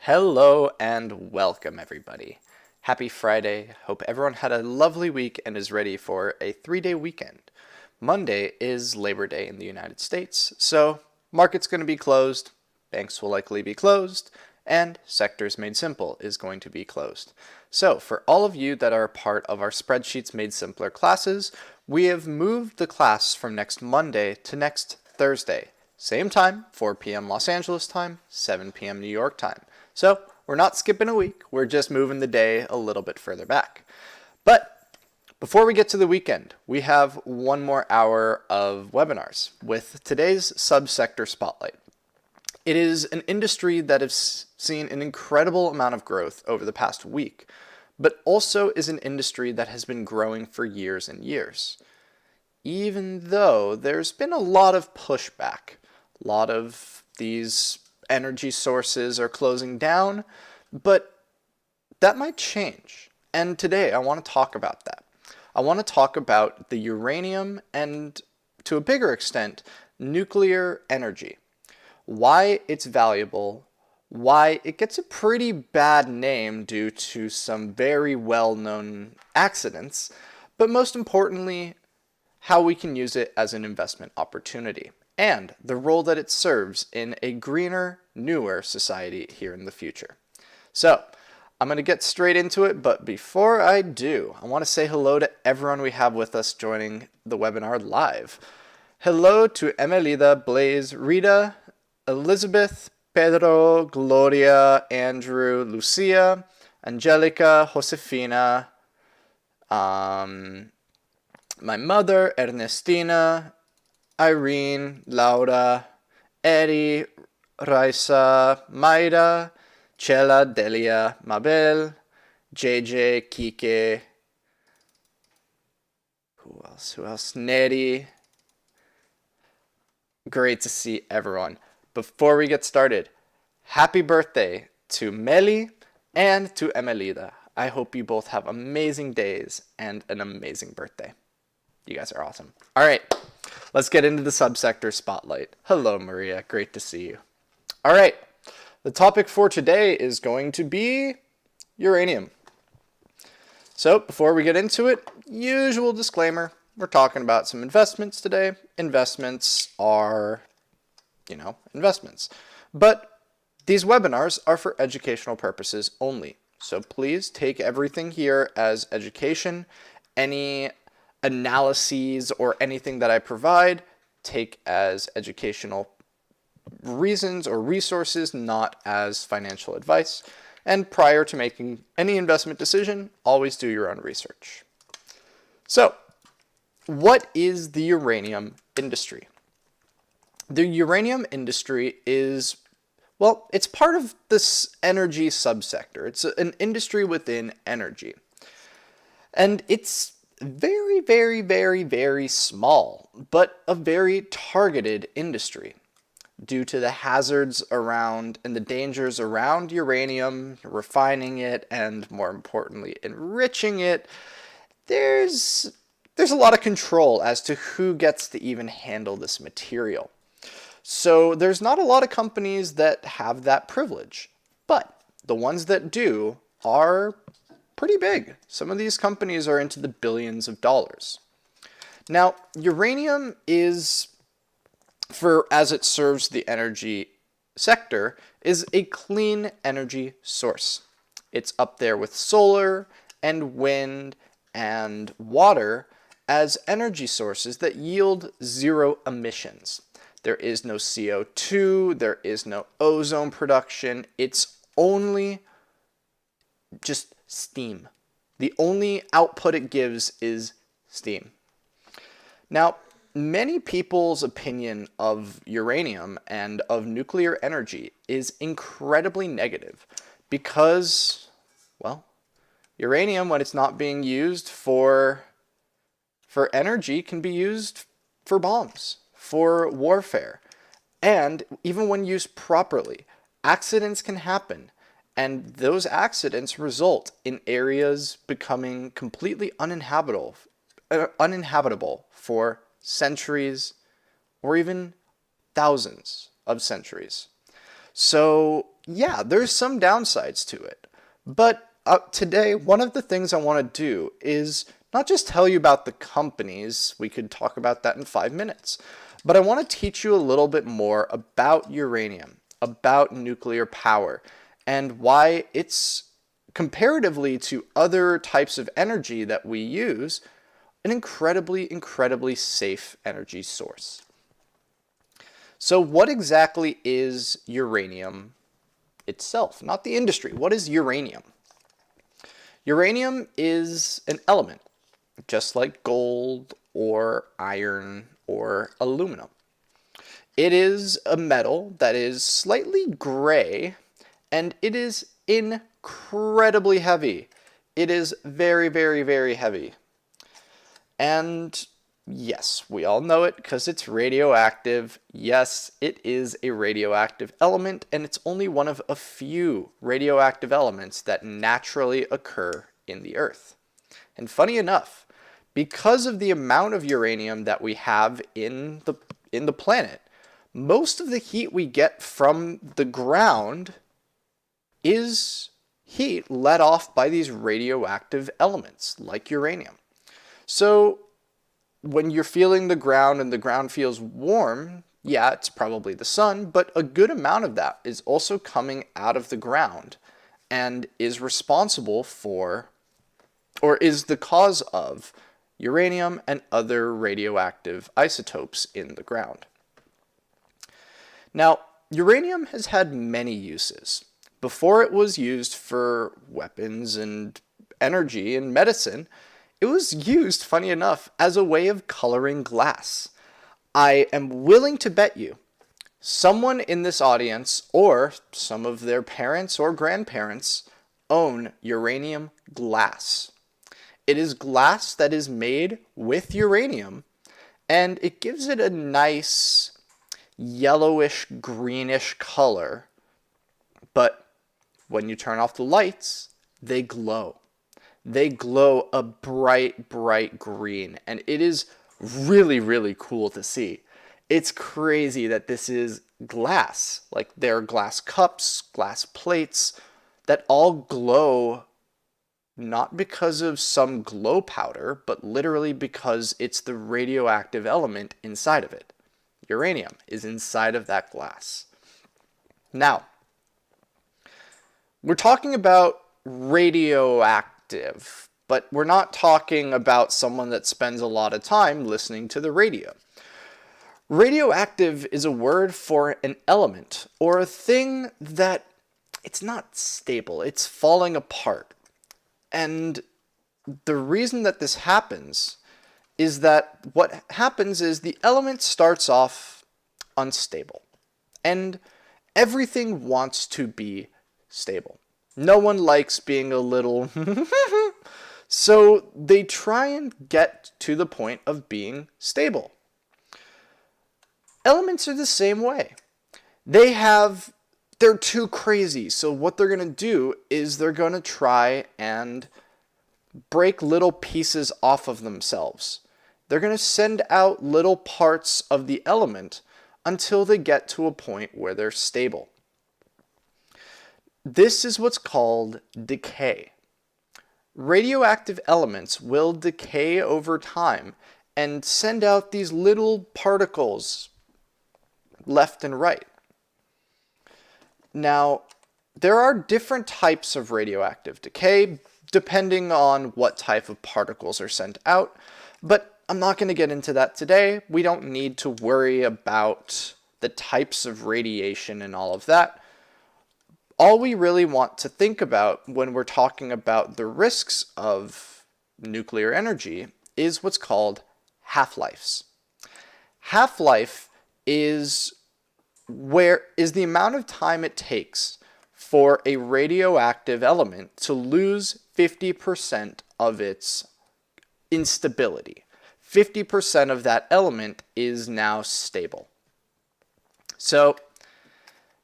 Hello and welcome, everybody. Happy Friday. Hope everyone had a lovely week and is ready for a 3-day weekend. Monday is Labor Day in the United States, so market's going to be closed, banks will likely be closed, and Sectors Made Simple is going to be closed. So for all of you that are part of our Spreadsheets Made Simpler classes, we have moved the class from next Monday to next Thursday. Same time, 4 p.m. Los Angeles time, 7 p.m. New York time. So we're not skipping a week, we're just moving the day a little bit further back. But before we get to the weekend, we have one more hour of webinars with today's Subsector Spotlight. It is an industry that has seen an incredible amount of growth over the past week, but also is an industry that has been growing for years and years. Even though there's been a lot of pushback, a lot of these energy sources are closing down, but that might change. And today I want to talk about that. I want to talk about the uranium and, to a bigger extent, nuclear energy. Why it's valuable, why it gets a pretty bad name due to some very well-known accidents, but most importantly, how we can use it as an investment opportunity, and the role that it serves in a greener, newer society here in the future. So, I'm going to get straight into it, but before I do, I want to say hello to everyone we have with us joining the webinar live. Hello to Emelida, Blaze, Rita, Elizabeth, Pedro, Gloria, Andrew, Lucia, Angelica, Josefina, my mother, Ernestina, Irene, Laura, Eddie, Raisa, Mayra, Chela, Delia, Mabel, JJ, Kike, who else? Neri. Great to see everyone. Before we get started, happy birthday to Meli and to Emelida. I hope you both have amazing days and an amazing birthday. You guys are awesome. All right, let's get into the subsector spotlight. Hello, Maria. Great to see you. All right, the topic for today is going to be uranium. So before we get into it, usual disclaimer, we're talking about some investments today. Investments are, investments. But these webinars are for educational purposes only. So please take everything here as education. Any analyses or anything that I provide, take as educational reasons or resources, not as financial advice. And prior to making any investment decision, always do your own research. So, what is the uranium industry? The uranium industry is, well, it's part of this energy subsector. It's an industry within energy. And it's very, very, very, very small, but a very targeted industry. Due to the hazards around and the dangers around uranium, refining it, and more importantly, enriching it, there's a lot of control as to who gets to even handle this material. So there's not a lot of companies that have that privilege, but the ones that do are pretty big. Some of these companies are into the billions of dollars. Now, uranium is, as it serves the energy sector, is a clean energy source. It's up there with solar and wind and water as energy sources that yield zero emissions. There is no CO2, there is no ozone production, it's only just steam. The only output it gives is steam. Now, many people's opinion of uranium and of nuclear energy is incredibly negative because, well, uranium, when it's not being used for energy, can be used for bombs, for warfare. And even when used properly, accidents can happen. And those accidents result in areas becoming completely uninhabitable for centuries or even thousands of centuries. So yeah, there's some downsides to it. But today, one of the things I want to do is not just tell you about the companies, we could talk about that in 5 minutes, but I want to teach you a little bit more about uranium, about nuclear power, and why it's, comparatively to other types of energy that we use, an incredibly, incredibly safe energy source. So what exactly is uranium itself? Not the industry. What is uranium? Uranium is an element, just like gold or iron or aluminum. It is a metal that is slightly gray, and it is incredibly heavy. It is very, very, very heavy. And yes, we all know it because it's radioactive. Yes, it is a radioactive element, and it's only one of a few radioactive elements that naturally occur in the Earth. And funny enough, because of the amount of uranium that we have in the planet, most of the heat we get from the ground is heat let off by these radioactive elements like uranium. So when you're feeling the ground and the ground feels warm, yeah, it's probably the sun, but a good amount of that is also coming out of the ground and is responsible for, or is the cause of, uranium and other radioactive isotopes in the ground. Now, uranium has had many uses. Before it was used for weapons and energy and medicine, it was used, funny enough, as a way of coloring glass. I am willing to bet you someone in this audience, or some of their parents or grandparents, own uranium glass. It is glass that is made with uranium, and it gives it a nice yellowish, greenish color. But when you turn off the lights, they glow. They glow a bright, bright green, and it is really, really cool to see. It's crazy that this is glass. Like, there are glass cups, glass plates that all glow, not because of some glow powder, but literally because it's the radioactive element inside of it. Uranium is inside of that glass. Now, we're talking about radioactive, but we're not talking about someone that spends a lot of time listening to the radio. Radioactive is a word for an element or a thing that it's not stable, it's falling apart. And the reason that this happens is that what happens is the element starts off unstable. And everything wants to be stable. No one likes being a little so they try and get to the point of being stable. Elements are the same way. They're too crazy, so what they're going to do is they're going to try and break little pieces off of themselves. They're going to send out little parts of the element until they get to a point where they're stable. This is what's called decay. Radioactive elements will decay over time and send out these little particles left and right. Now, there are different types of radioactive decay depending on what type of particles are sent out, but I'm not going to get into that today. We don't need to worry about the types of radiation and all of that. All we really want to think about when we're talking about the risks of nuclear energy is what's called half-lives. Half-life is the amount of time it takes for a radioactive element to lose 50% of its instability. 50% of that element is now stable. So,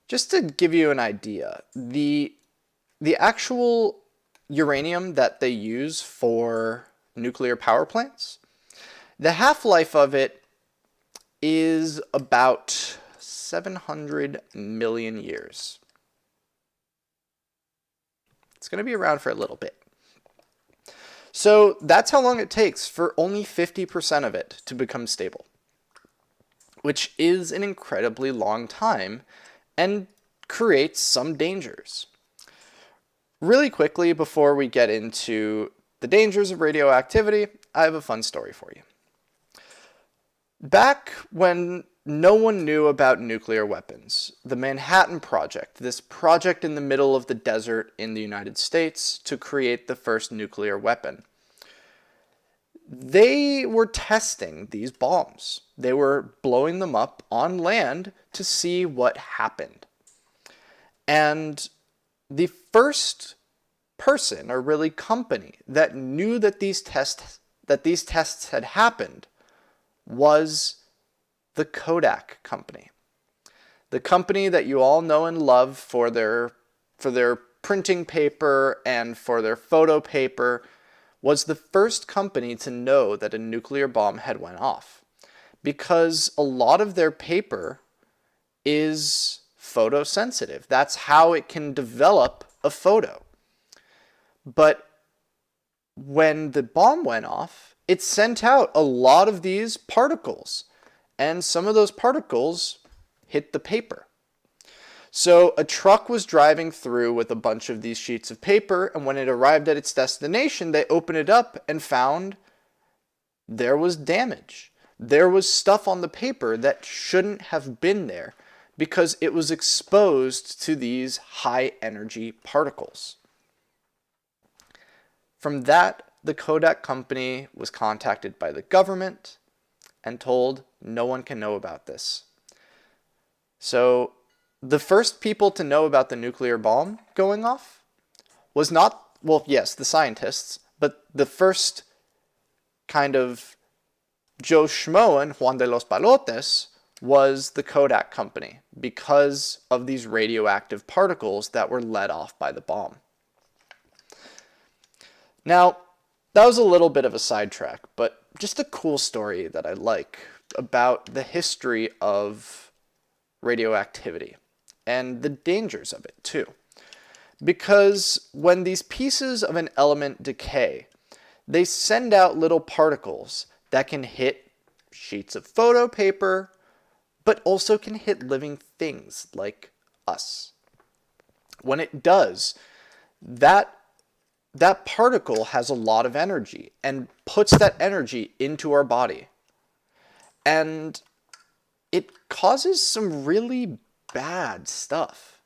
just to give you an idea, the actual uranium that they use for nuclear power plants, the half-life of it is about 700 million years. It's going to be around for a little bit. So that's how long it takes for only 50% of it to become stable, which is an incredibly long time and creates some dangers. Really quickly, before we get into the dangers of radioactivity, I have a fun story for you. Back when no one knew about nuclear weapons, the Manhattan Project, this project in the middle of the desert in the United States to create the first nuclear weapon, they were testing these bombs. They were blowing them up on land to see what happened. And the first person, or really company, that knew that these tests had happened was the Kodak company. The company that you all know and love for their printing paper and for their photo paper was the first company to know that a nuclear bomb had went off, because a lot of their paper is photosensitive. That's how it can develop a photo. But when the bomb went off, it sent out a lot of these particles, and some of those particles hit the paper. So a truck was driving through with a bunch of these sheets of paper, and when it arrived at its destination, they opened it up and found there was damage. There was stuff on the paper that shouldn't have been there because it was exposed to these high energy particles. From that, the Kodak company was contacted by the government and told no one can know about this. So the first people to know about the nuclear bomb going off was not, well, yes, the scientists, but the first kind of Joe Schmo and Juan de los Palotes was the Kodak company because of these radioactive particles that were let off by the bomb. Now, that was a little bit of a sidetrack, but just a cool story that I like about the history of radioactivity and the dangers of it too. Because when these pieces of an element decay, they send out little particles that can hit sheets of photo paper, but also can hit living things like us. When it does, that particle has a lot of energy and puts that energy into our body. And it causes some really bad stuff.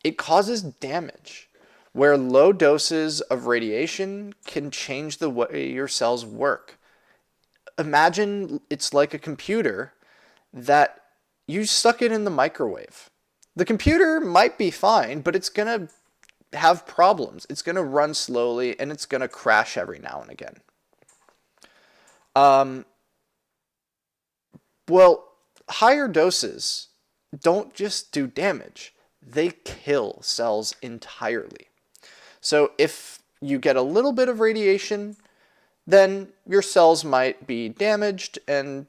It causes damage, where low doses of radiation can change the way your cells work. Imagine it's like a computer that you stuck it in the microwave. The computer might be fine, but it's going to have problems. It's going to run slowly, and it's going to crash every now and again. Well, higher doses don't just do damage. They kill cells entirely. So if you get a little bit of radiation, then your cells might be damaged, and,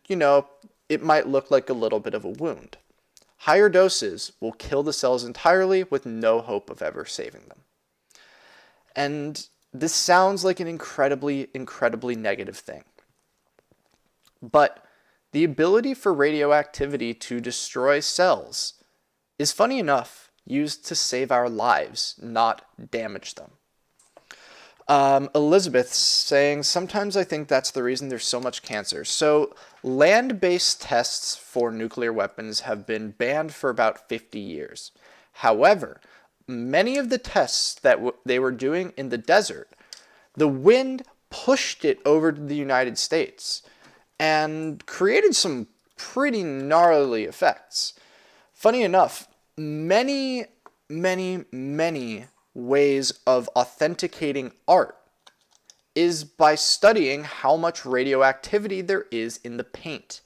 it might look like a little bit of a wound. Higher doses will kill the cells entirely with no hope of ever saving them. And this sounds like an incredibly, incredibly negative thing. But the ability for radioactivity to destroy cells is, funny enough, used to save our lives, not damage them. Elizabeth's saying, sometimes I think that's the reason there's so much cancer. So land-based tests for nuclear weapons have been banned for about 50 years. However, many of the tests that they were doing in the desert, the wind pushed it over to the United States and created some pretty gnarly effects. Funny enough, many ways of authenticating art is by studying how much radioactivity there is in the paint.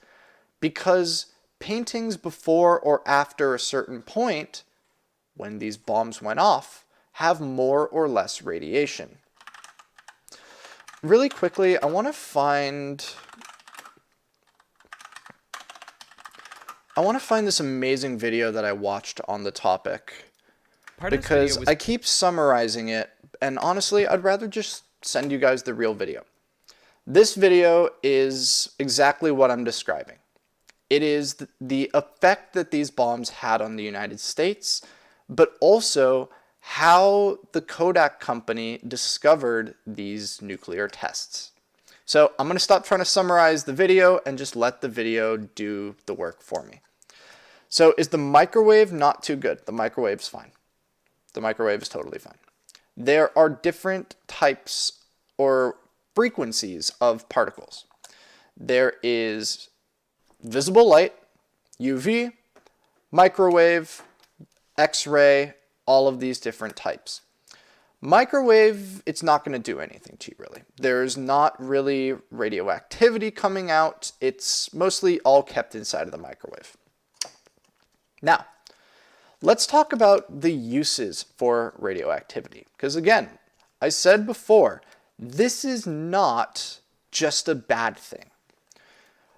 Because paintings before or after a certain point, when these bombs went off, have more or less radiation. Really quickly, I want to find this amazing video that I watched on the topic, because I keep summarizing it And honestly, I'd rather just send you guys the real video. This video is exactly what I'm describing. It is the effect that these bombs had on the United States, but also how the Kodak company discovered these nuclear tests. So I'm going to stop trying to summarize the video and just let the video do the work for me. So is the microwave not too good? The microwave's fine. The microwave is totally fine. There are different types or frequencies of particles. There is visible light, UV, microwave, X-ray, all of these different types. Microwave, it's not going to do anything to you really. There's not really radioactivity coming out. It's mostly all kept inside of the microwave. Now, let's talk about the uses for radioactivity. Because again, I said before, this is not just a bad thing.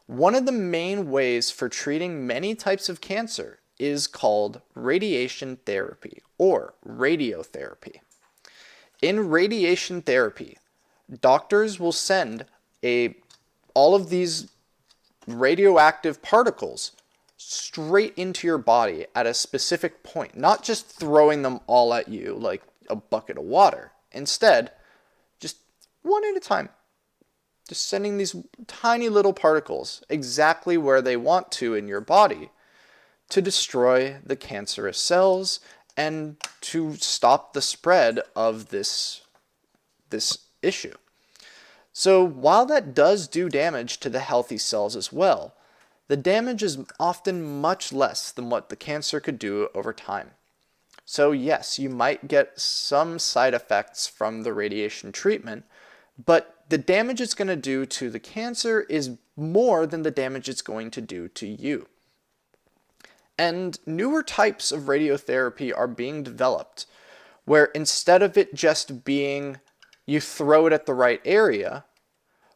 One of the main ways for treating many types of cancer is called radiation therapy or radiotherapy. In radiation therapy, doctors will send all of these radioactive particles straight into your body at a specific point, not just throwing them all at you like a bucket of water. Instead, just one at a time. Just sending these tiny little particles exactly where they want to in your body to destroy the cancerous cells and to stop the spread of this issue. So while that does do damage to the healthy cells as well, the damage is often much less than what the cancer could do over time. So yes, you might get some side effects from the radiation treatment, but the damage it's going to do to the cancer is more than the damage it's going to do to you. And newer types of radiotherapy are being developed where instead of it just being you throw it at the right area,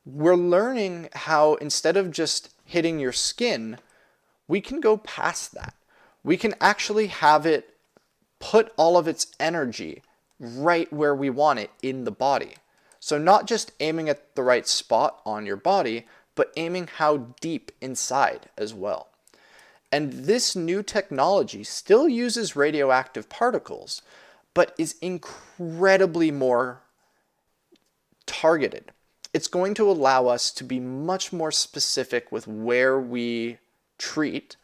we're learning how instead of just hitting your skin, we can go past that. We can actually have it put all of its energy right where we want it in the body. So not just aiming at the right spot on your body, but aiming how deep inside as well. And this new technology still uses radioactive particles, but is incredibly more targeted. It's going to allow us to be much more specific with where we treat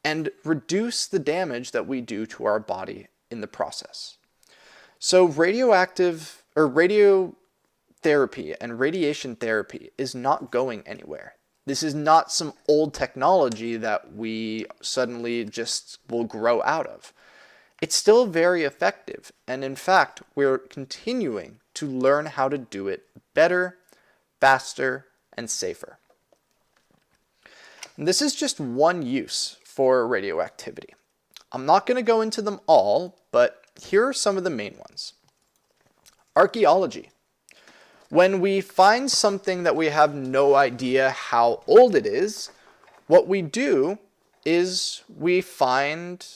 and reduce the damage that we do to our body in the process. So radiotherapy and radiation therapy is not going anywhere. This is not some old technology that we suddenly just will grow out of. It's still very effective, and in fact, we're continuing to learn how to do it better, faster, and safer. And this is just one use for radioactivity. I'm not going to go into them all, but here are some of the main ones. Archaeology. When we find something that we have no idea how old it is, what we do is we find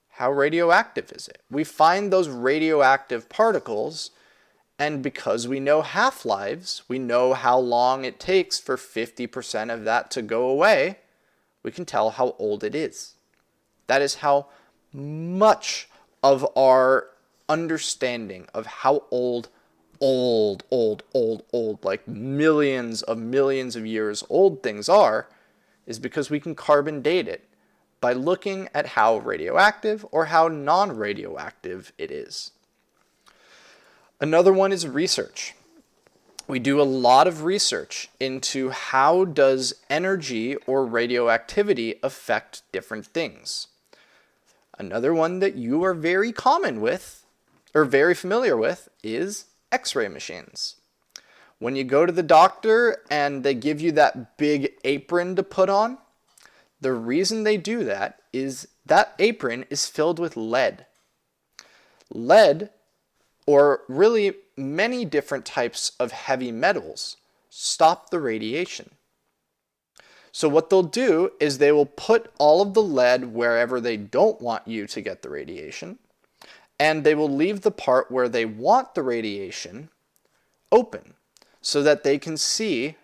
how radioactive is it. We find those radioactive particles, and because we know half-lives, we know how long it takes for 50% of that to go away, we can tell how old it is. That is how much of our understanding of how old, like millions of years old things are, is because we can carbon date it by looking at how radioactive or how non-radioactive it is. Another one is research. We do a lot of research into how does energy or radioactivity affect different things. Another one that you are very common with, or very familiar with, is X-ray machines. When you go to the doctor and they give you that big apron to put on, the reason they do that is that apron is filled with lead. Lead, or really many different types of heavy metals, stop the radiation. So what they'll do is they will put all of the lead wherever they don't want you to get the radiation, and they will leave the part where they want the radiation open so that they can see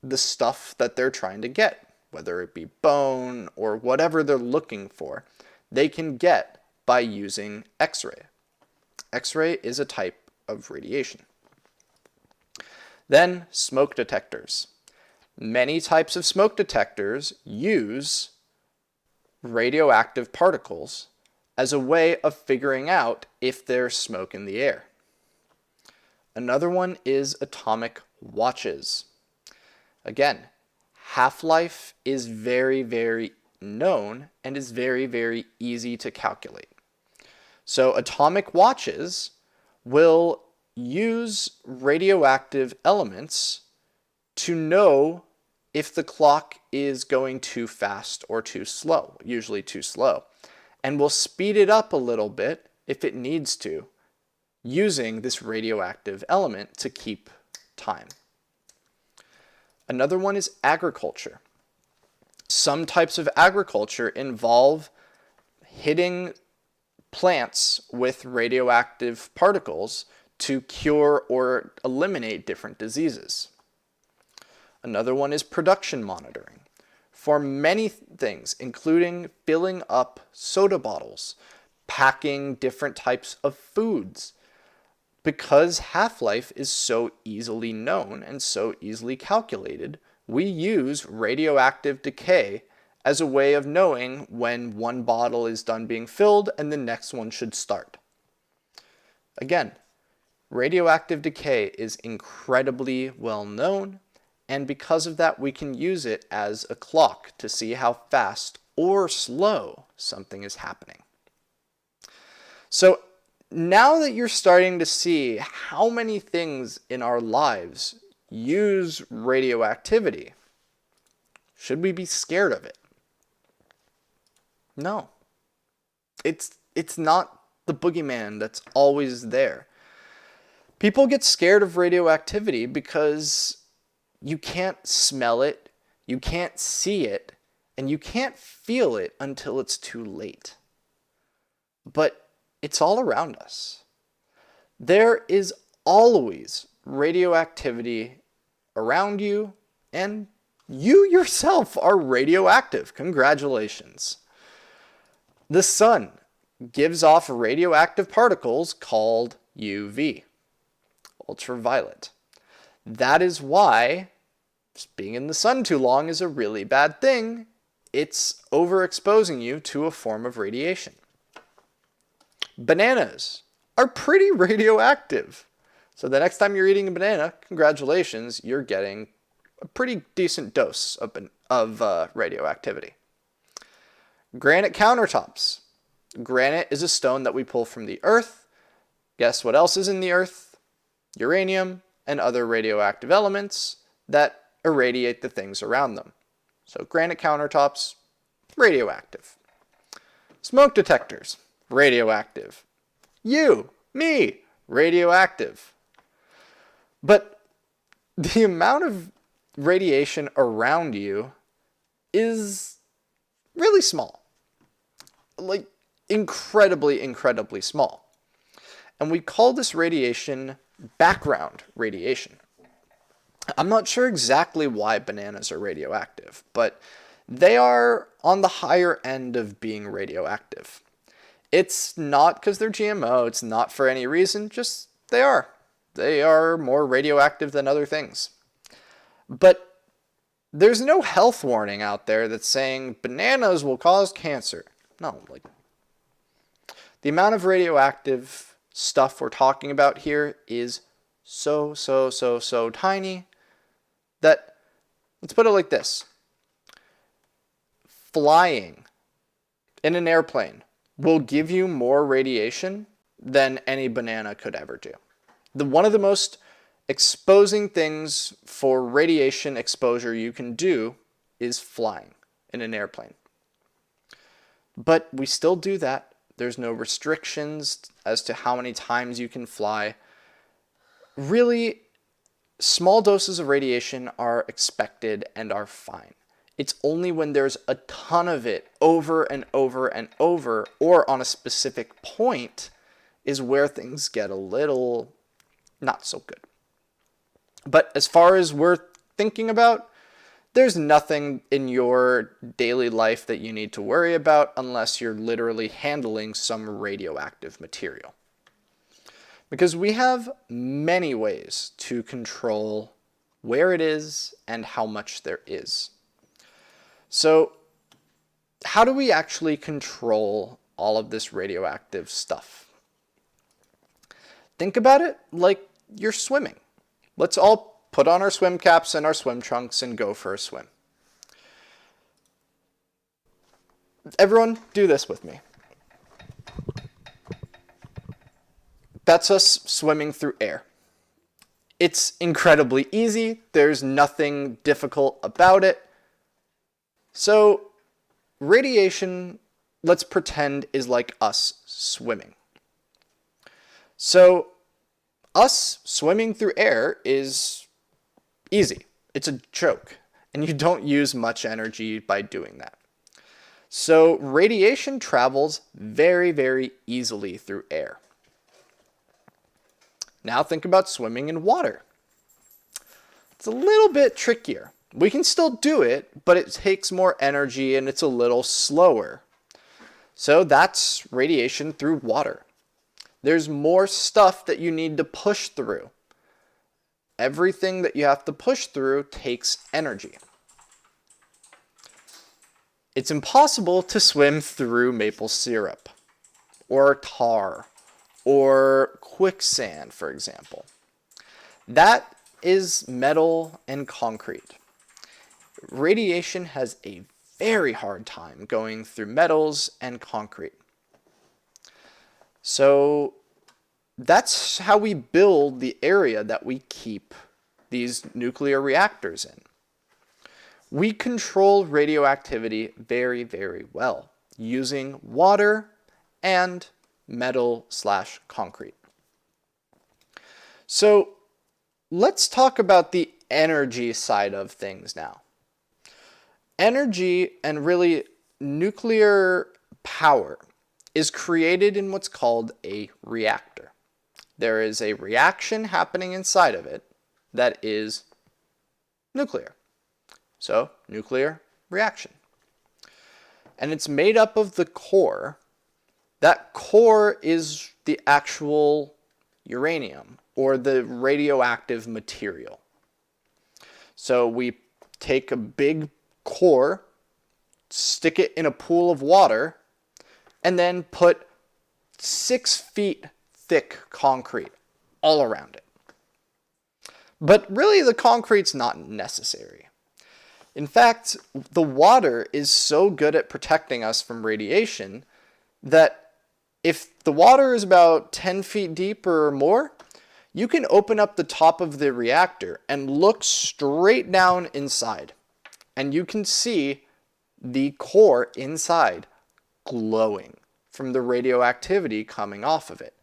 the stuff that they're trying to get, whether it be bone or whatever they're looking for, they can get by using X-ray. X-ray is a type of radiation. Then smoke detectors. Many types of smoke detectors use radioactive particles as a way of figuring out if there's smoke in the air. Another one is atomic watches. Again, half-life is very, very known and is very, very easy to calculate. So atomic watches will use radioactive elements to know if the clock is going too fast or too slow, usually too slow, and will speed it up a little bit if it needs to, using this radioactive element to keep time. Another one is agriculture. Some types of agriculture involve hitting plants with radioactive particles to cure or eliminate different diseases. Another one is production monitoring. For many things, including filling up soda bottles, packing different types of foods, because half-life is so easily known and so easily calculated, we use radioactive decay as a way of knowing when one bottle is done being filled and the next one should start. Again, radioactive decay is incredibly well known, and because of that, we can use it as a clock to see how fast or slow something is happening. So now that you're starting to see how many things in our lives use radioactivity, should we be scared of it? No. It's not the boogeyman that's always there. People get scared of radioactivity because you can't smell it, you can't see it, and you can't feel it until it's too late. But it's all around us. There is always radioactivity around you, and you yourself are radioactive. Congratulations. The sun gives off radioactive particles called UV, ultraviolet. That is why being in the sun too long is a really bad thing. It's overexposing you to a form of radiation. Bananas are pretty radioactive. So the next time you're eating a banana, congratulations, you're getting a pretty decent dose of radioactivity. Granite countertops. Granite is a stone that we pull from the earth. Guess what else is in the earth? Uranium and other radioactive elements that irradiate the things around them. So granite countertops, radioactive. Smoke detectors, radioactive. You, me, radioactive. But the amount of radiation around you is really small. Like incredibly, incredibly small. And we call this radiation background radiation. I'm not sure exactly why bananas are radioactive, but they are on the higher end of being radioactive. It's not because they're GMO, it's not for any reason, just they are. They are more radioactive than other things. But there's no health warning out there that's saying bananas will cause cancer. No, the amount of radioactive stuff we're talking about here is so tiny that, let's put it like this. Flying in an airplane will give you more radiation than any banana could ever do. One of the most exposing things for radiation exposure you can do is flying in an airplane. But we still do that. There's no restrictions as to how many times you can fly. Really, small doses of radiation are expected and are fine. It's only when there's a ton of it over and over and over, or on a specific point, is where things get a little not so good. But as far as we're thinking about, there's nothing in your daily life that you need to worry about unless you're literally handling some radioactive material. Because we have many ways to control where it is and how much there is. So, how do we actually control all of this radioactive stuff? Think about it like you're swimming. Let's all put on our swim caps and our swim trunks and go for a swim. Everyone, do this with me. That's us swimming through air. It's incredibly easy. There's nothing difficult about it. So, radiation, let's pretend, is like us swimming. So, us swimming through air is easy. It's a joke, and you don't use much energy by doing that. So, radiation travels very, very easily through air. Now think about swimming in water. It's a little bit trickier. We can still do it, but it takes more energy and it's a little slower. So that's radiation through water. There's more stuff that you need to push through. Everything that you have to push through takes energy. It's impossible to swim through maple syrup or tar or quicksand, for example. That is metal and concrete. Radiation has a very hard time going through metals and concrete. So that's how we build the area that we keep these nuclear reactors in. We control radioactivity very, very well using water and metal/concrete. So let's talk about the energy side of things now. Energy, and really nuclear power, is created in what's called a reactor. There is a reaction happening inside of it that is nuclear. So, nuclear reaction. And it's made up of the core. That core is the actual uranium, or the radioactive material. So we take a big core, stick it in a pool of water, and then put 6 feet thick concrete all around it. But really, the concrete's not necessary. In fact, the water is so good at protecting us from radiation that if the water is about 10 feet deep or more, you can open up the top of the reactor and look straight down inside. And you can see the core inside glowing from the radioactivity coming off of it.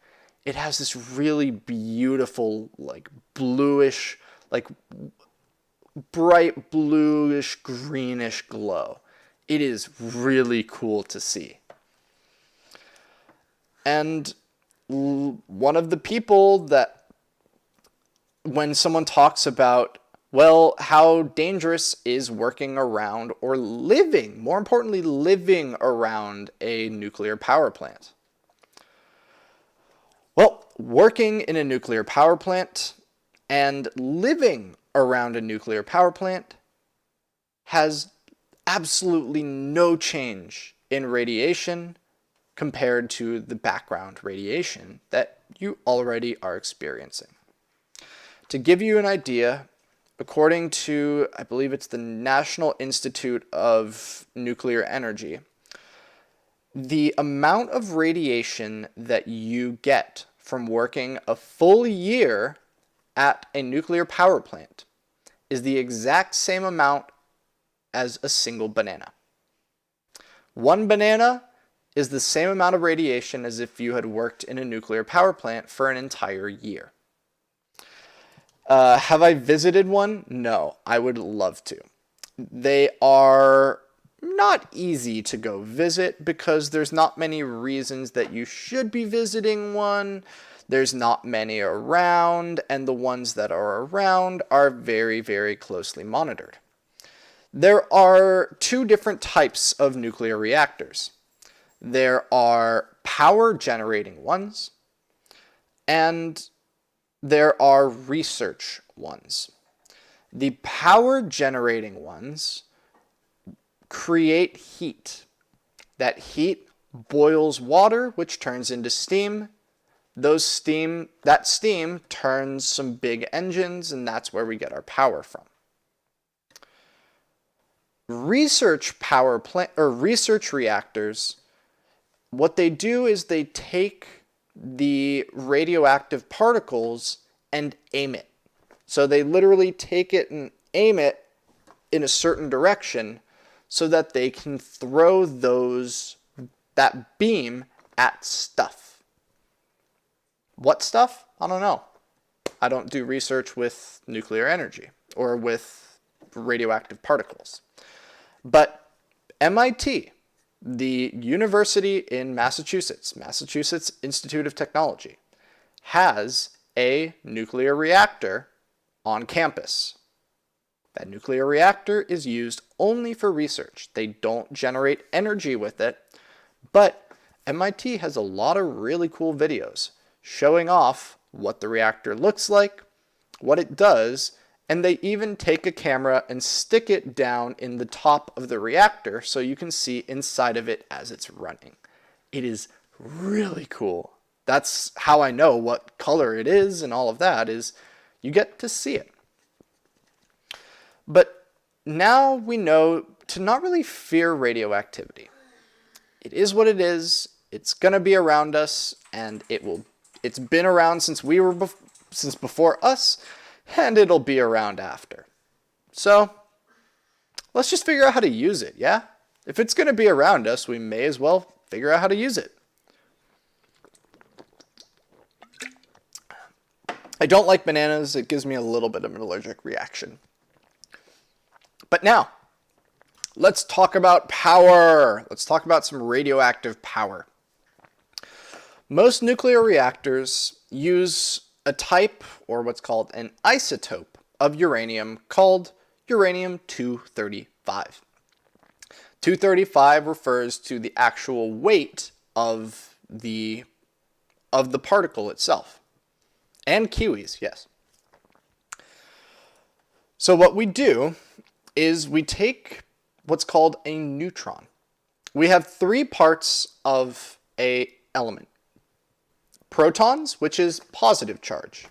It has this really beautiful, like bluish, like bright bluish, greenish glow. It is really cool to see. And one of the people that, when someone talks about, well, how dangerous is working around or living, more importantly, living around a nuclear power plant? Well, working in a nuclear power plant and living around a nuclear power plant has absolutely no change in radiation compared to the background radiation that you already are experiencing. To give you an idea, according to, I believe it's the National Institute of Nuclear Energy, the amount of radiation that you get from working a full year at a nuclear power plant is the exact same amount as a single banana. One banana is the same amount of radiation as if you had worked in a nuclear power plant for an entire year. Have I visited one? No, I would love to. They are not easy to go visit because there's not many reasons that you should be visiting one. There's not many around, and the ones that are around are very, very closely monitored. There are two different types of nuclear reactors. There are power generating ones, and there are research ones. The power generating ones create heat. That heat boils water, which turns into steam. That steam turns some big engines, and that's where we get our power from. Research reactors, what they do is they take the radioactive particles and aim it. So they literally take it and aim it in a certain direction so that they can throw that beam at stuff. What stuff? I don't know. I don't do research with nuclear energy or with radioactive particles. But MIT, the university in Massachusetts, Massachusetts Institute of Technology, has a nuclear reactor on campus. That nuclear reactor is used only for research. They don't generate energy with it, but MIT has a lot of really cool videos showing off what the reactor looks like, what it does, and they even take a camera and stick it down in the top of the reactor so you can see inside of it as it's running. It is really cool. That's how I know what color it is and all of that is you get to see it. But now we know to not really fear radioactivity. It is what it is. It's going to be around us, and it's been around since since before us, and it'll be around after. So let's just figure out how to use it, yeah? If it's going to be around us, we may as well figure out how to use it. I don't like bananas. It gives me a little bit of an allergic reaction. But now, let's talk about power. Let's talk about some radioactive power. Most nuclear reactors use a type, or what's called an isotope, of uranium called uranium-235. 235 refers to the actual weight of the particle itself. And kiwis, yes. So what we do is we take what's called a neutron. We have three parts of an element. Protons, which is positive charge.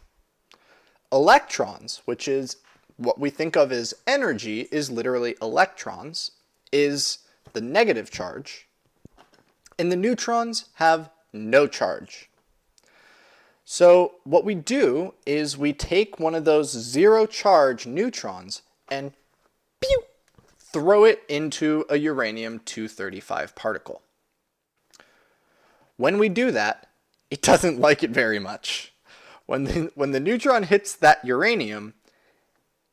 Electrons, which is what we think of as energy, is literally electrons, is the negative charge. And the neutrons have no charge. So what we do is we take one of those zero charge neutrons and pew, throw it into a uranium-235 particle. When we do that, it doesn't like it very much. When the neutron hits that uranium,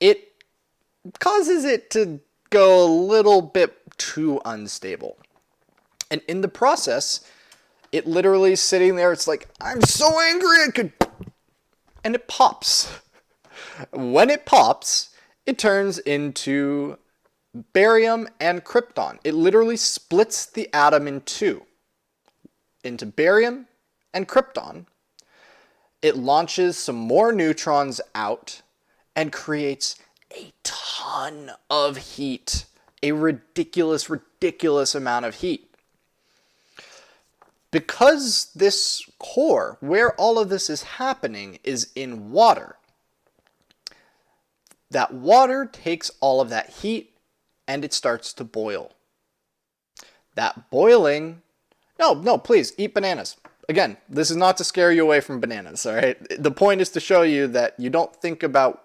it causes it to go a little bit too unstable. And in the process, it literally is sitting there, it's like, I'm so angry, and it pops. When it pops, it turns into barium and krypton. It literally splits the atom in two, into barium and krypton. It launches some more neutrons out and creates a ton of heat. A ridiculous, ridiculous amount of heat. Because this core, where all of this is happening, is in water, that water takes all of that heat and it starts to boil. That boiling, no, please, eat bananas. Again, this is not to scare you away from bananas, all right? The point is to show you that you don't think about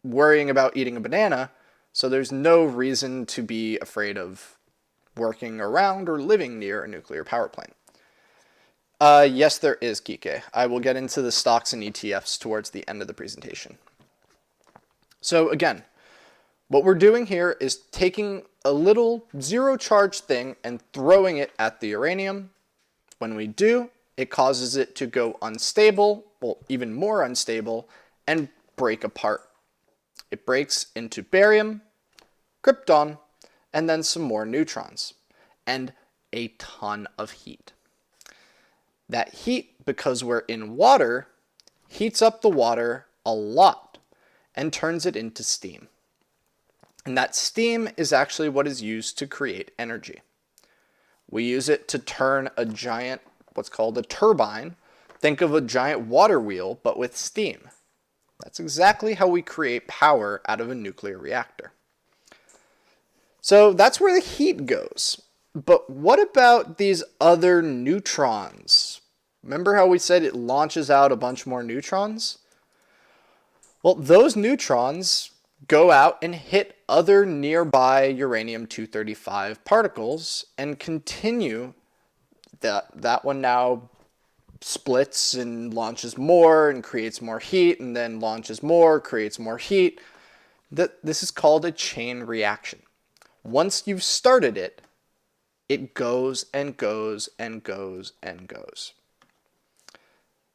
worrying about eating a banana, so there's no reason to be afraid of working around or living near a nuclear power plant. Yes, there is, Kike. I will get into the stocks and ETFs towards the end of the presentation. So again, What we're doing here is taking a little zero charge thing and throwing it at the uranium. When we do, it causes it to go unstable, well, even more unstable, and break apart. It breaks into barium, krypton, and then some more neutrons, and a ton of heat. That heat, because we're in water, heats up the water a lot and turns it into steam. And that steam is actually what is used to create energy. We use it to turn a giant, what's called a turbine. Think of a giant water wheel, but with steam. That's exactly how we create power out of a nuclear reactor. So that's where the heat goes. But what about these other neutrons? Remember how we said it launches out a bunch more neutrons? Well, those neutrons go out and hit other nearby uranium-235 particles and continue. That one now splits and launches more and creates more heat, and then launches more, creates more heat. This is called a chain reaction. Once you've started it, it goes and goes and goes and goes.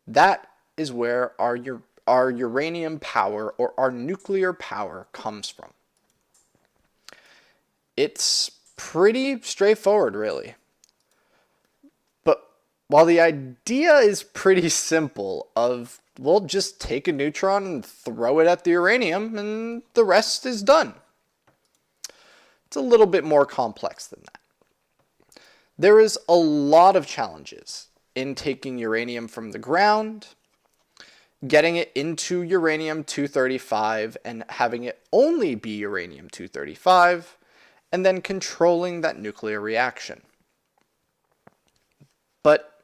That is where our uranium power or our nuclear power comes from. It's pretty straightforward, really. But while the idea is pretty simple of, we'll just take a neutron and throw it at the uranium and the rest is done, it's a little bit more complex than that. There is a lot of challenges in taking uranium from the ground, getting it into uranium-235 and having it only be uranium-235, and then controlling that nuclear reaction. But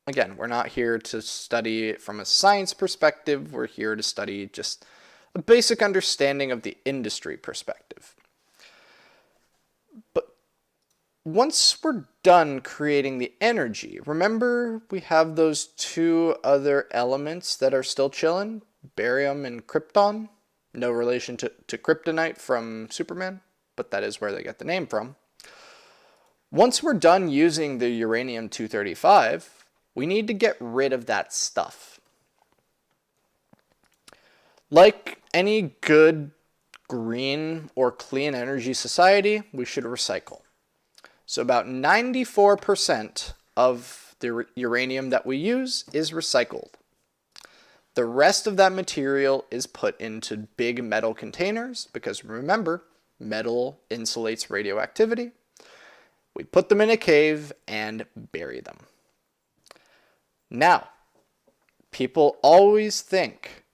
again, we're not here to study it from a science perspective. We're here to study just a basic understanding of the industry perspective. But once we're done creating the energy, remember we have those two other elements that are still chilling, barium and krypton. No relation to kryptonite from Superman, but that is where they get the name from. Once we're done using the uranium-235, we need to get rid of that stuff. Like any good green or clean energy society, we should recycle. So about 94% of the uranium that we use is recycled. The rest of that material is put into big metal containers because remember, metal insulates radioactivity. We put them in a cave and bury them. Now, people always think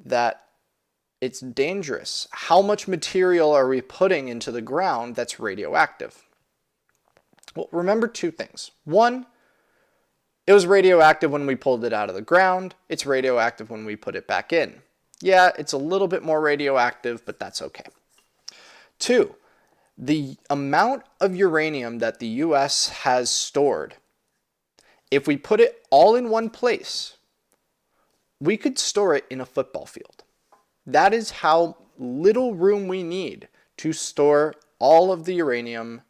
that it's dangerous. How much material are we putting into the ground that's radioactive? Well, remember two things. One, it was radioactive when we pulled it out of the ground. It's radioactive when we put it back in. Yeah, it's a little bit more radioactive, but that's okay. Two, the amount of uranium that the US has stored, if we put it all in one place, we could store it in a football field. That is how little room we need to store all of the uranium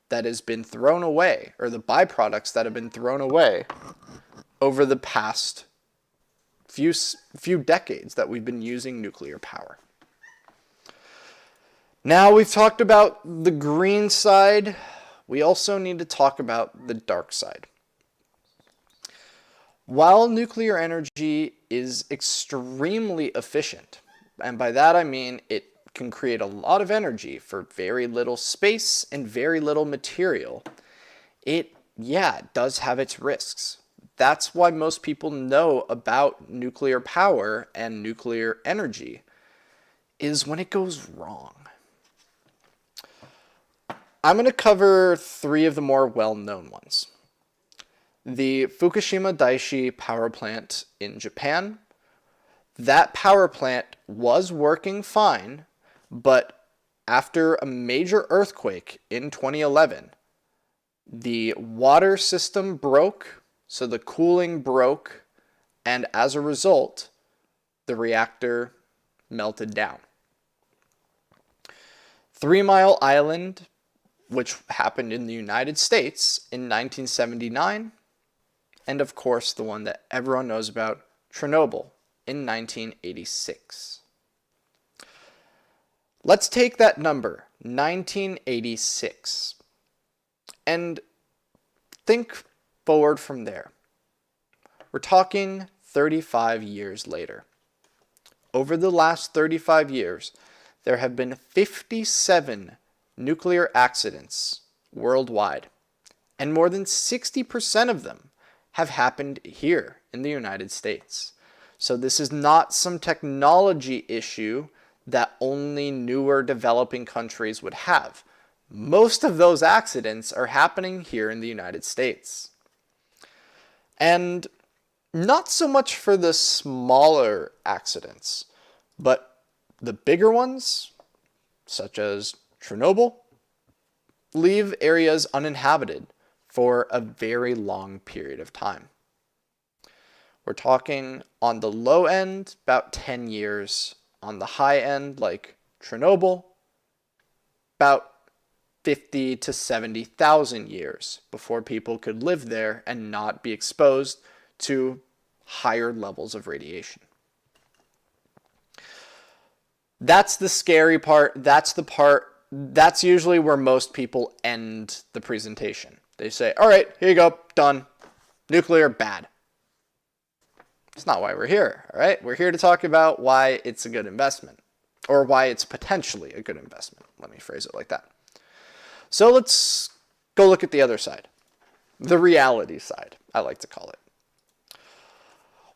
that has been thrown away, or the byproducts that have been thrown away over the past few decades that we've been using nuclear power. Now we've talked about the green side, we also need to talk about the dark side. While nuclear energy is extremely efficient, and by that I mean it can create a lot of energy for very little space and very little material, it does have its risks. That's why most people know about nuclear power and nuclear energy, is when it goes wrong. I'm going to cover three of the more well-known ones. The Fukushima Daiichi power plant in Japan. That power plant was working fine, but after a major earthquake in 2011, the water system broke, so the cooling broke, and as a result, the reactor melted down. Three Mile Island, which happened in the United States in 1979, and of course the one that everyone knows about, Chernobyl, in 1986. Let's take that number, 1986, and think forward from there. We're talking 35 years later. Over the last 35 years, there have been 57 nuclear accidents worldwide, and more than 60% of them have happened here in the United States. So this is not some technology issue that only newer developing countries would have. Most of those accidents are happening here in the United States. And not so much for the smaller accidents, but the bigger ones, such as Chernobyl, leave areas uninhabited for a very long period of time. We're talking on the low end, about 10 years. On the high end, like Chernobyl, about 50 to 70,000 years before people could live there and not be exposed to higher levels of radiation. That's the scary part. That's usually where most people end the presentation. They say, all right, here you go, done. Nuclear, bad. It's not why we're here, all right? We're here to talk about why it's a good investment, or why it's potentially a good investment. Let me phrase it like that. So let's go look at the other side, the reality side, I like to call it.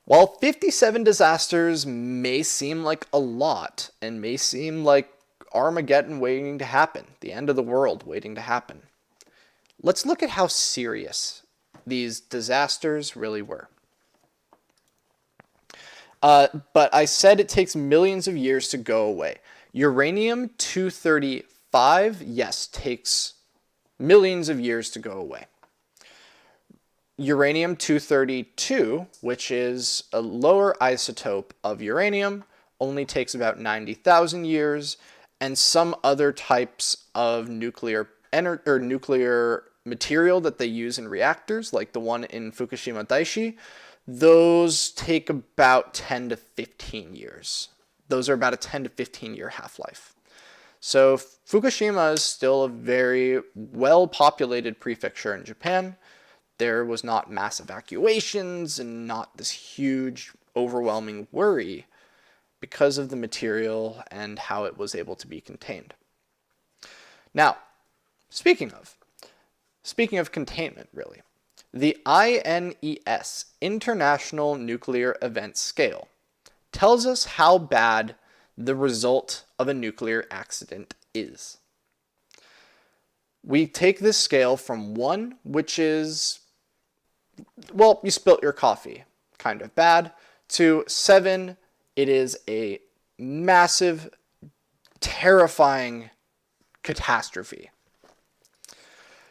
While 57 disasters may seem like a lot, and may seem like Armageddon waiting to happen, the end of the world waiting to happen, let's look at how serious these disasters really were. But I said it takes millions of years to go away. Uranium-235, yes, takes millions of years to go away. Uranium-232, which is a lower isotope of uranium, only takes about 90,000 years, and some other types of nuclear material that they use in reactors, like the one in Fukushima Daiichi, those take about 10 to 15 years. Those are about a 10 to 15 year half-life. So Fukushima is still a very well-populated prefecture in Japan. There was not mass evacuations and not this huge, overwhelming worry because of the material and how it was able to be contained. Now, speaking of containment, really, the INES, International Nuclear Event Scale, tells us how bad the result of a nuclear accident is. We take this scale from 1, which is, well, you spilt your coffee, kind of bad, to 7, it is a massive, terrifying catastrophe.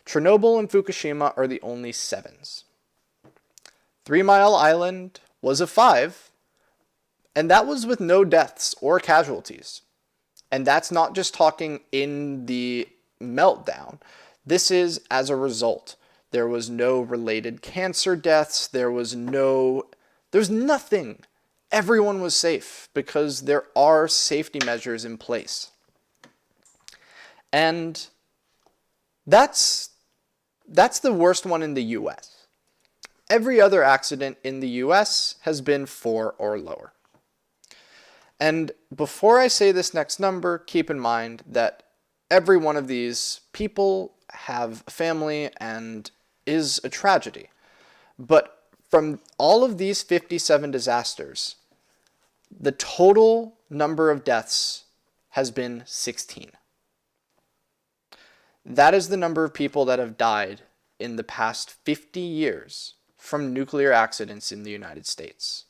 Chernobyl and Fukushima are the only 7s. 3 Mile Island was a 5, and that was with no deaths or casualties. And that's not just talking in the meltdown. This is as a result. There was no related cancer deaths. There's nothing. Everyone was safe because there are safety measures in place. And that's the worst one in the US. Every other accident in the US has been 4 or lower. And before I say this next number, keep in mind that every one of these people have a family and is a tragedy. But from all of these 57 disasters, the total number of deaths has been 16. That is the number of people that have died in the past 50 years from nuclear accidents in the United States.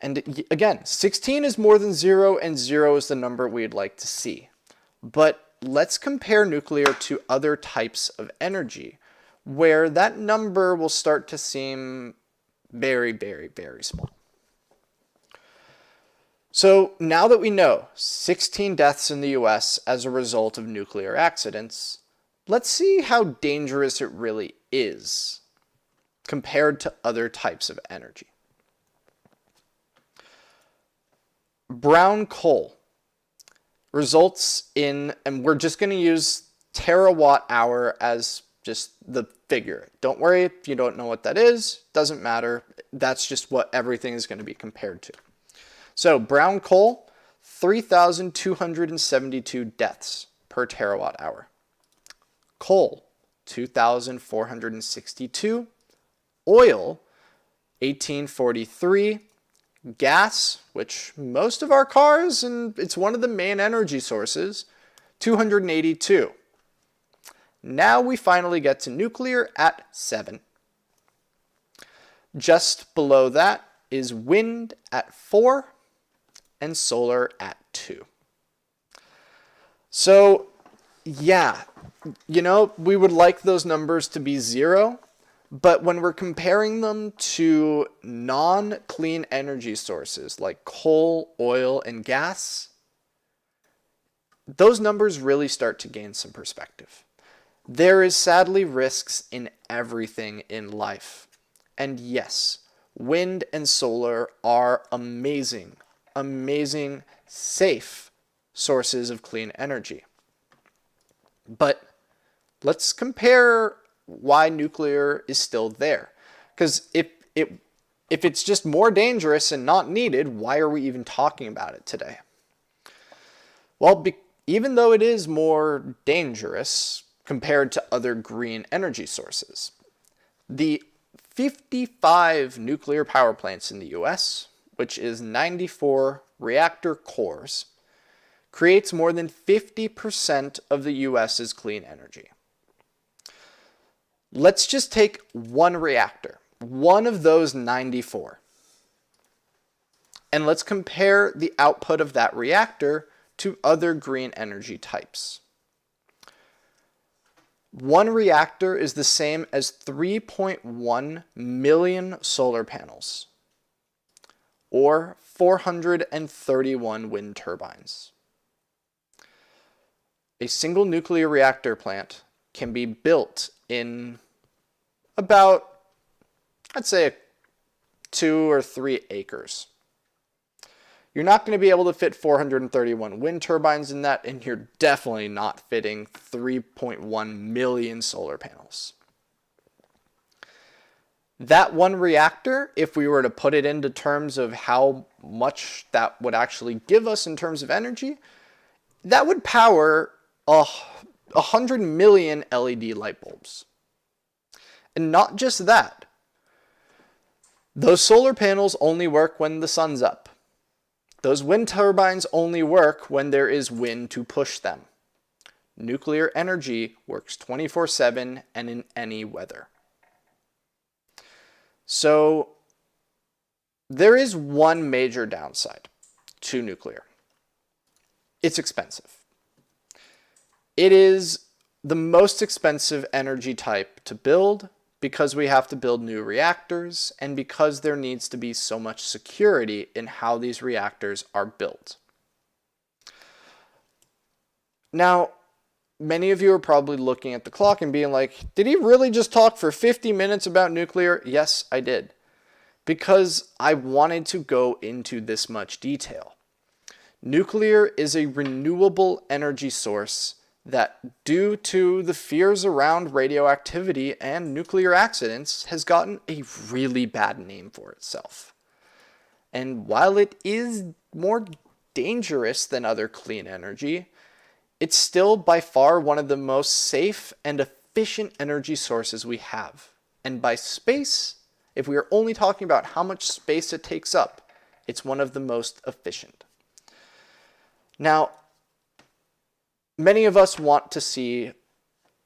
And again, 16 is more than 0, and 0 is the number we'd like to see. But let's compare nuclear to other types of energy, where that number will start to seem very, very, very small. So now that we know 16 deaths in the US as a result of nuclear accidents, let's see how dangerous it really is compared to other types of energy. Brown coal results in, and we're just going to use terawatt hour as just the figure. Don't worry if you don't know what that is, doesn't matter. That's just what everything is going to be compared to. So brown coal, 3,272 deaths per terawatt hour. Coal, 2,462. Oil, 1843. Gas, which most of our cars, and it's one of the main energy sources, 282. Now we finally get to nuclear at 7. Just below that is wind at 4 and solar at 2. So yeah, we would like those numbers to be 0. But when we're comparing them to non-clean energy sources like coal, oil, and gas, those numbers really start to gain some perspective. There is sadly risks in everything in life. And yes, wind and solar are amazing, safe sources of clean energy. But let's compare why nuclear is still there. Because if it's just more dangerous and not needed, why are we even talking about it today? Well, even though it is more dangerous compared to other green energy sources, the 55 nuclear power plants in the US, which is 94 reactor cores, creates more than 50% of the US's clean energy. Let's just take one reactor, one of those 94, and let's compare the output of that reactor to other green energy types. One reactor is the same as 3.1 million solar panels, or 431 wind turbines. A single nuclear reactor plant can be built in about, I'd say, 2 or 3 acres. You're not going to be able to fit 431 wind turbines in that, and you're definitely not fitting 3.1 million solar panels. That one reactor, if we were to put it into terms of how much that would actually give us in terms of energy, that would power 100 million LED light bulbs. And not just that. Those solar panels only work when the sun's up. Those wind turbines only work when there is wind to push them. Nuclear energy works 24/7 and in any weather. So there is one major downside to nuclear. It's expensive. It is the most expensive energy type to build because we have to build new reactors and because there needs to be so much security in how these reactors are built. Now, many of you are probably looking at the clock and being like, did he really just talk for 50 minutes about nuclear? Yes, I did. Because I wanted to go into this much detail. Nuclear is a renewable energy source that, due to the fears around radioactivity and nuclear accidents, has gotten a really bad name for itself. And while it is more dangerous than other clean energy, it's still by far one of the most safe and efficient energy sources we have. And by space, if we are only talking about how much space it takes up, it's one of the most efficient. Now, many of us want to see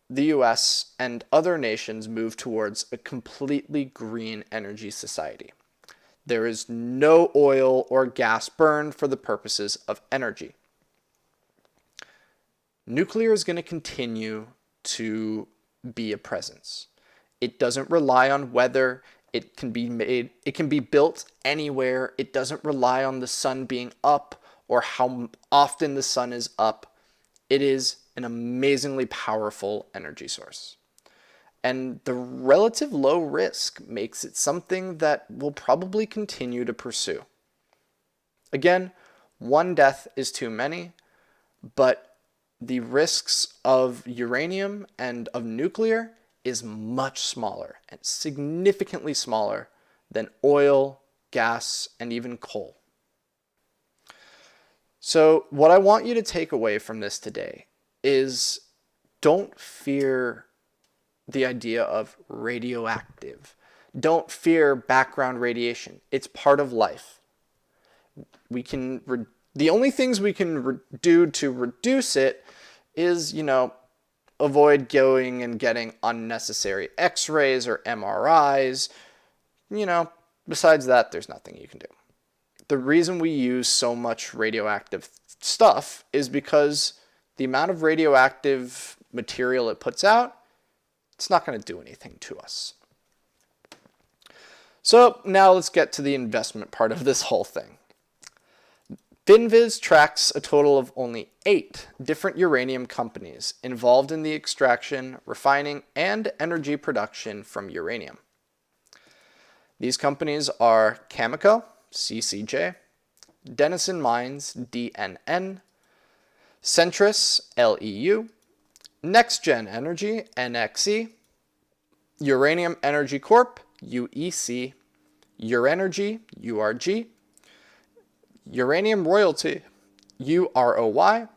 the US and other nations move towards a completely green energy society. There is no oil or gas burned for the purposes of energy. Nuclear is going to continue to be a presence. It doesn't rely on weather. It can be made, it can be built anywhere. It doesn't rely on the sun being up or how often the sun is up. It is an amazingly powerful energy source. And the relative low risk makes it something that we'll probably continue to pursue. Again, one death is too many, but the risks of uranium and of nuclear is much smaller and significantly smaller than oil, gas, and even coal. So what I want you to take away from this today is don't fear the idea of radioactive. Don't fear background radiation. It's part of life. The only things we can do to reduce it is, avoid going and getting unnecessary x-rays or MRIs. Besides that, there's nothing you can do. The reason we use so much radioactive stuff is because the amount of radioactive material it puts out, it's not going to do anything to us. So now let's get to the investment part of this whole thing. FinViz tracks a total of only 8 different uranium companies involved in the extraction, refining, and energy production from uranium. These companies are Cameco, CCJ, Denison Mines, DNN, Centrus, LEU, NextGen Energy, NXE, Uranium Energy Corp, UEC, Urenergy, URG, Uranium Royalty, UROY,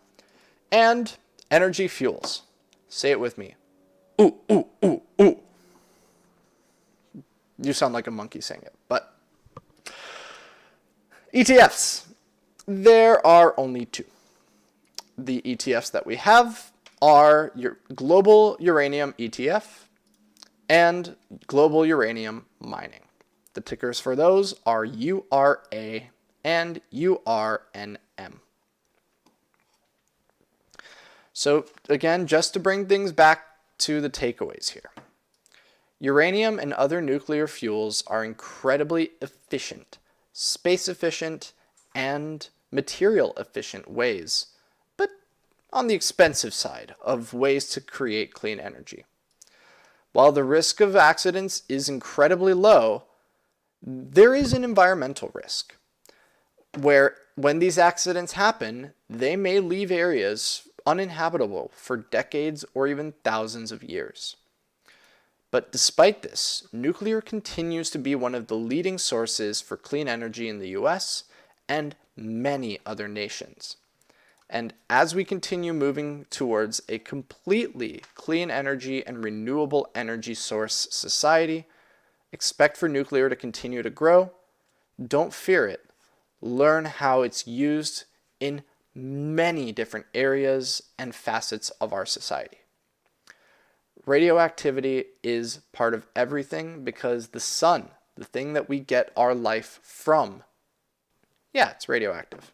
and Energy Fuels. Say it with me. Ooh, ooh, ooh, ooh. You sound like a monkey saying it, but ETFs. There are only 2. The ETFs that we have are your Global Uranium ETF and Global Uranium Mining. The tickers for those are URA and URNM. So again, just to bring things back to the takeaways here. Uranium and other nuclear fuels are incredibly efficient, space efficient, and material efficient ways, but on the expensive side of ways to create clean energy. While the risk of accidents is incredibly low, there is an environmental risk where when these accidents happen, they may leave areas uninhabitable for decades or even thousands of years. But despite this, nuclear continues to be one of the leading sources for clean energy in the US and many other nations. And as we continue moving towards a completely clean energy and renewable energy source society, expect for nuclear to continue to grow. Don't fear it. Learn how it's used in many different areas and facets of our society. Radioactivity is part of everything because the sun, the thing that we get our life from, it's radioactive.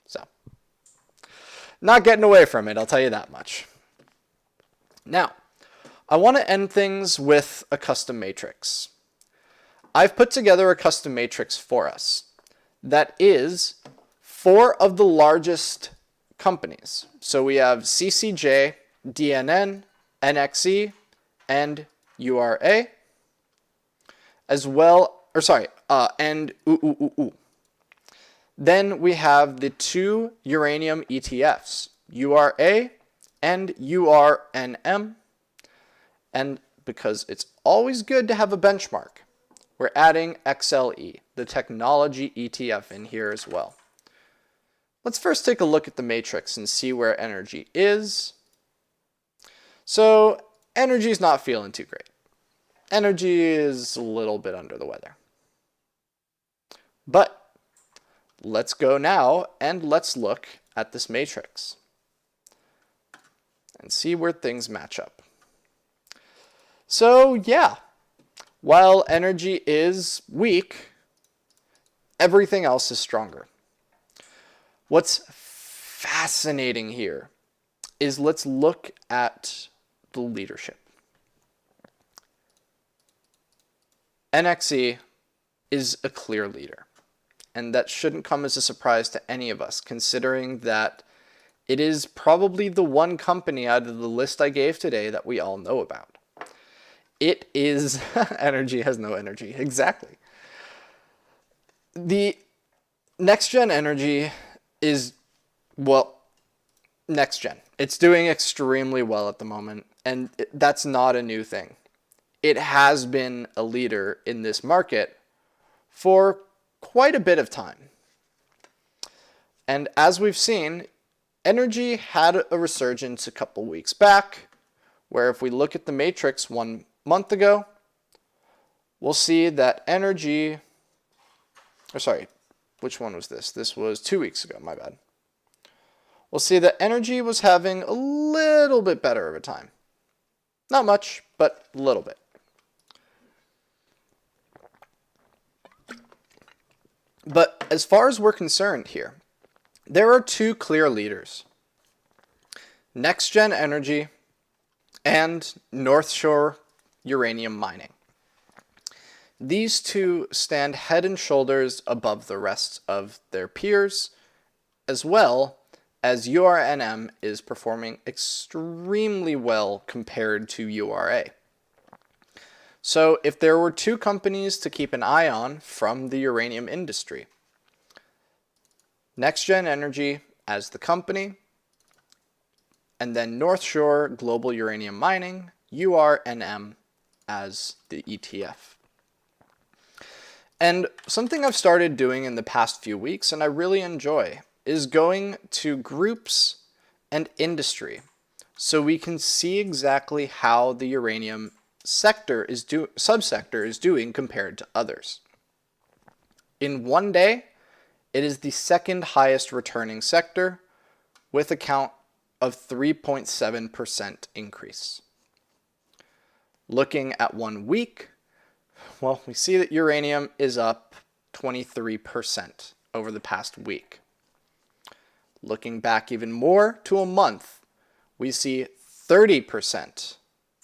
So, not getting away from it, I'll tell you that much. Now, I want to end things with a custom matrix. I've put together a custom matrix for us that is 4 of the largest companies. So we have CCJ, DNN, NXE, and URA, as well, and Then we have the 2 uranium ETFs, URA and URNM, and because it's always good to have a benchmark, we're adding XLE, the technology ETF, in here as well. Let's first take a look at the matrix and see where energy is. So energy's not feeling too great. Energy is a little bit under the weather. But let's go now and let's look at this matrix and see where things match up. So while energy is weak, everything else is stronger. What's fascinating here is let's look at the leadership. NXE is a clear leader, and that shouldn't come as a surprise to any of us, considering that it is probably the one company out of the list I gave today that we all know about. It is energy has no energy. Exactly. The next gen energy is, well, next gen. It's doing extremely well at the moment, and that's not a new thing. It has been a leader in this market for quite a bit of time. And as we've seen, energy had a resurgence a couple weeks back, where if we look at the matrix 1 month ago, we'll see that energy, or sorry, which one was this? This was 2 weeks ago, my bad. We'll see that energy was having a little bit better of a time. Not much, but a little bit. But as far as we're concerned here, there are two clear leaders: Next Gen Energy and North Shore Uranium Mining. These two stand head and shoulders above the rest of their peers, as well as URNM is performing extremely well compared to URA. So if there were two companies to keep an eye on from the uranium industry, Next Gen Energy as the company, and then North Shore Global Uranium Mining, URNM, as the ETF. And something I've started doing in the past few weeks, and I really enjoy, is going to groups and industry so we can see exactly how the uranium subsector is doing compared to others. In one day, it is the second highest returning sector with a count of 3.7% increase. Looking at 1 week, well, we see that uranium is up 23% over the past week. Looking back even more to a month, we see 30%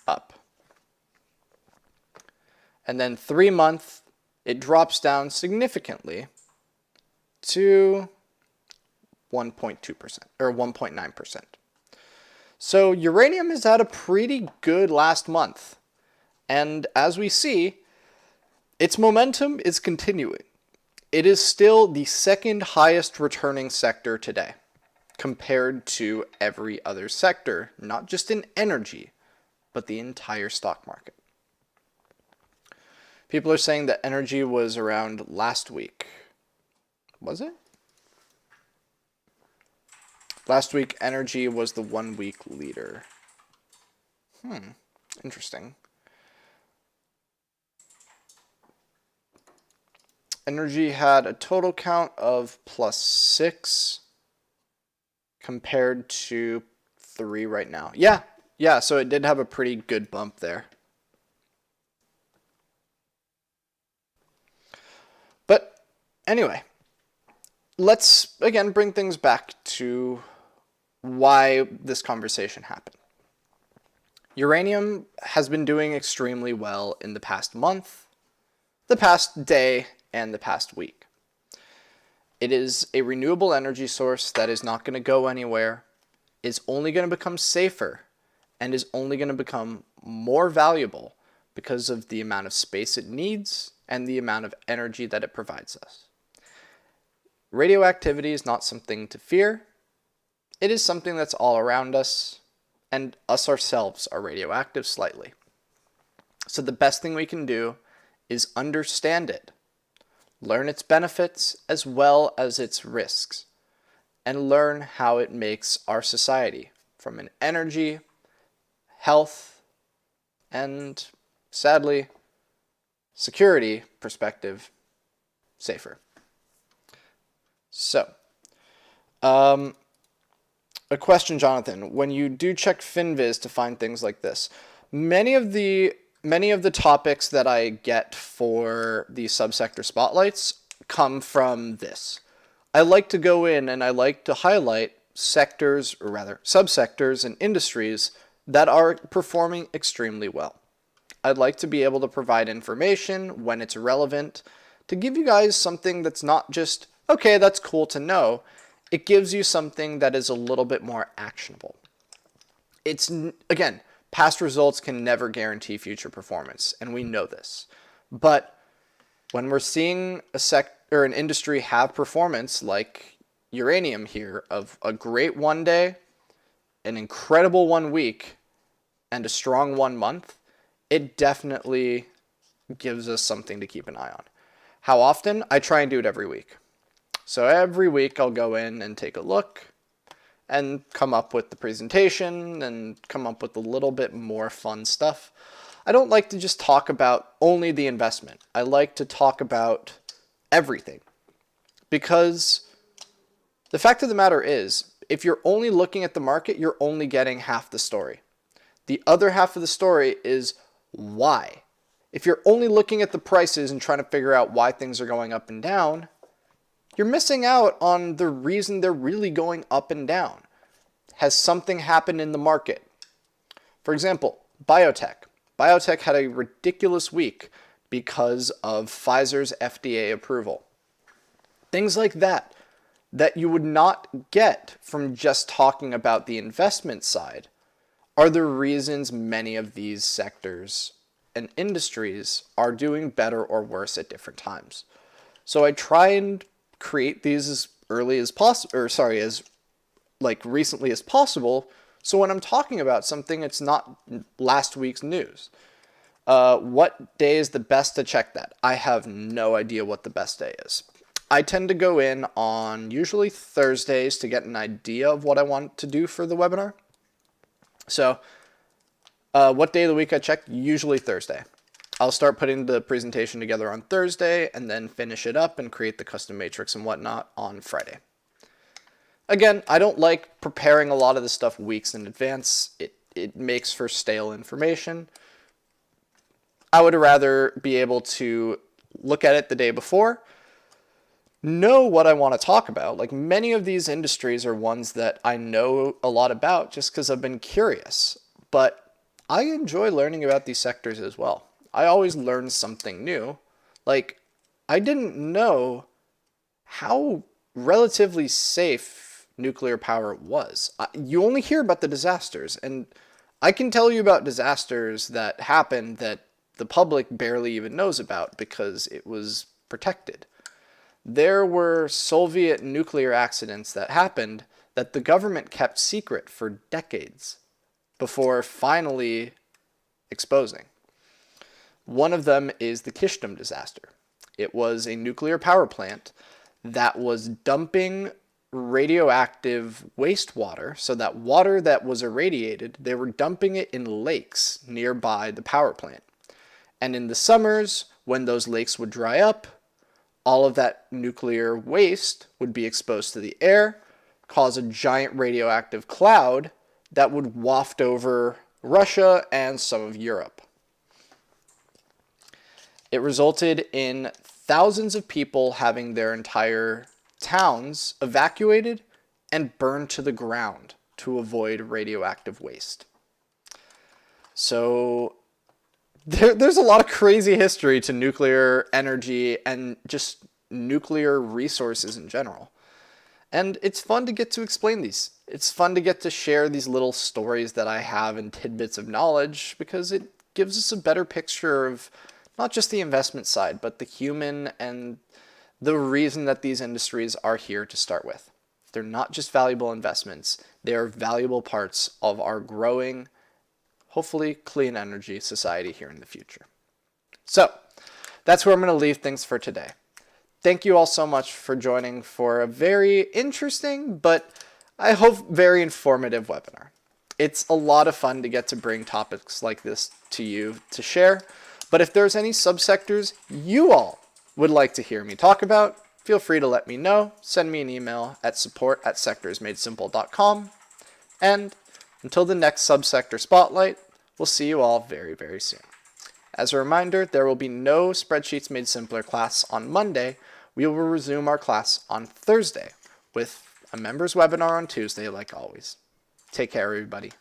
up. And then 3 months, it drops down significantly to 1.2% or 1.9%. So uranium has had a pretty good last month. And as we see, its momentum is continuing. It is still the second highest returning sector today compared to every other sector, not just in energy, but the entire stock market. People are saying that energy was around last week. Was it? Last week, energy was the 1 week leader. Interesting. Energy had a total count of +6 compared to 3 right now. Yeah, so it did have a pretty good bump there. But anyway, let's again bring things back to why this conversation happened. Uranium has been doing extremely well in the past month, the past day, and the past week. It is a renewable energy source that is not going to go anywhere, is only going to become safer, and is only going to become more valuable because of the amount of space it needs and the amount of energy that it provides us. Radioactivity is not something to fear. It is something that's all around us, and us ourselves are radioactive slightly. So the best thing we can do is understand it, learn its benefits as well as its risks, and learn how it makes our society from an energy, health, and sadly, security perspective safer. So, a question, Jonathan. When you do check FinViz to find things like this, many of the topics that I get for the subsector spotlights come from this. I like to go in and I like to highlight sectors, or rather subsectors and industries that are performing extremely well. I'd like to be able to provide information when it's relevant to give you guys something that's not just, okay, that's cool to know. It gives you something that is a little bit more actionable. It's, again, past results can never guarantee future performance, and we know this. But when we're seeing an industry have performance like uranium here, of a great one day, an incredible 1 week, and a strong 1 month, it definitely gives us something to keep an eye on. How often? I try and do it every week. So every week I'll go in and take a look and come up with the presentation and come up with a little bit more fun stuff. I don't like to just talk about only the investment. I like to talk about everything, because the fact of the matter is, if you're only looking at the market, you're only getting half the story. The other half of the story is why. If you're only looking at the prices and trying to figure out why things are going up and down, you're missing out on the reason they're really going up and down. Has something happened in the market? For example, biotech. Biotech had a ridiculous week because of Pfizer's FDA approval. Things like that you would not get from just talking about the investment side are the reasons many of these sectors and industries are doing better or worse at different times. So I try and create these as early as possible, as recently as possible. So when I'm talking about something, it's not last week's news. What day is the best to check that? I have no idea what the best day is. I tend to go in on usually Thursdays to get an idea of what I want to do for the webinar. So what day of the week I check? Usually Thursday. I'll start putting the presentation together on Thursday and then finish it up and create the custom matrix and whatnot on Friday. Again, I don't like preparing a lot of this stuff weeks in advance. It makes for stale information. I would rather be able to look at it the day before, know what I want to talk about. Like, many of these industries are ones that I know a lot about just because I've been curious. But I enjoy learning about these sectors as well. I always learn something new. Like, I didn't know how relatively safe nuclear power was. You only hear about the disasters, and I can tell you about disasters that happened that the public barely even knows about because it was protected. There were Soviet nuclear accidents that happened that the government kept secret for decades before finally exposing. One of them is the Kishtim disaster. It was a nuclear power plant that was dumping radioactive wastewater, so that water that was irradiated, they were dumping it in lakes nearby the power plant. And in the summers, when those lakes would dry up, all of that nuclear waste would be exposed to the air, cause a giant radioactive cloud that would waft over Russia and some of Europe. It resulted in thousands of people having their entire towns evacuated and burned to the ground to avoid radioactive waste. So there's a lot of crazy history to nuclear energy and just nuclear resources in general. And it's fun to get to explain these. It's fun to get to share these little stories that I have and tidbits of knowledge, because it gives us a better picture of not just the investment side, but the human and the reason that these industries are here to start with. They're not just valuable investments. They are valuable parts of our growing, hopefully clean energy society here in the future. So that's where I'm going to leave things for today. Thank you all so much for joining for a very interesting, but I hope very informative webinar. It's a lot of fun to get to bring topics like this to you to share. But if there's any subsectors you all would like to hear me talk about, feel free to let me know. Send me an email at support@sectorsmadesimple.com. And until the next Subsector Spotlight, we'll see you all very, very soon. As a reminder, there will be no Spreadsheets Made Simpler class on Monday. We will resume our class on Thursday with a members webinar on Tuesday, like always. Take care, everybody.